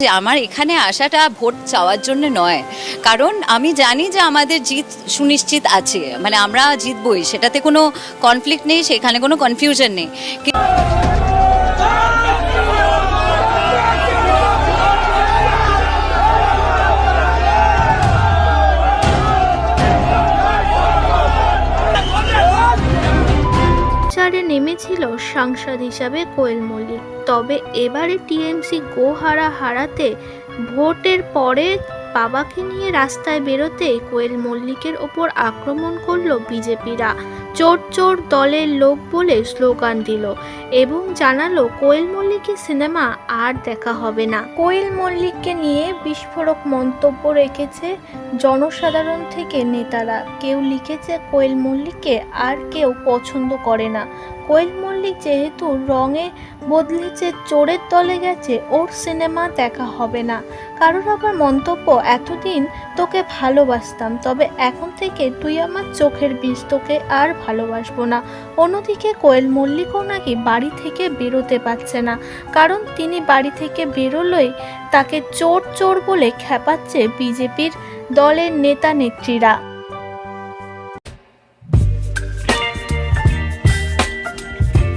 যে আমার এখানে আসাটা ভোট চাওয়ার জন্য নয়, কারণ আমি জানি যে আমাদের জিত সুনিশ্চিত আছে, মানে আমরা জিতবই, সেটাতে কোনো কনফ্লিক্ট নেই, সেখানে কোনো কনফিউশন নেই। প্রচারে নেমেছিল সাংসদ হিসাবে কোয়েল মল্লিক। তবে এবারে টিএমসি গোহারা হারাতে ভোটের পরে বাবাকে নিয়ে রাস্তায় বেরোতে কোয়েল মল্লিকের ওপর আক্রমণ করলো বিজেপিরা। চোর চোর দলের লোক বলে স্লোগান দিল এবং জানালো কোয়েল মল্লিকের সিনেমা আর দেখা হবে না। কোয়েল মল্লিককে নিয়ে বিস্ফোরক মন্তব্য রেখেছে জনসাধারণ থেকে নেতারা। কেউ লিখেছে কোয়েল মল্লিককে আর কেউ পছন্দ করে না। কোয়েল মল্লিক যেহেতু রঙে বদলেছে, চোরের দলে গেছে, ওর সিনেমা দেখা হবে না। কারোর আবার মন্তব্য, এতদিন তোকে ভালোবাসতাম, তবে এখন থেকে তুই আমার চোখের বিষ, তোকে আর ভালোবাসবো না। অন্যদিকে কোয়েল মল্লিকও নাকি বাড়ি থেকে বেরোতে পারছে না, কারণ তিনি বাড়ি থেকে বেরোলেই তাকে চোর চোর বলে খেপাচ্ছে বিজেপির দলের নেতা নেত্রীরা।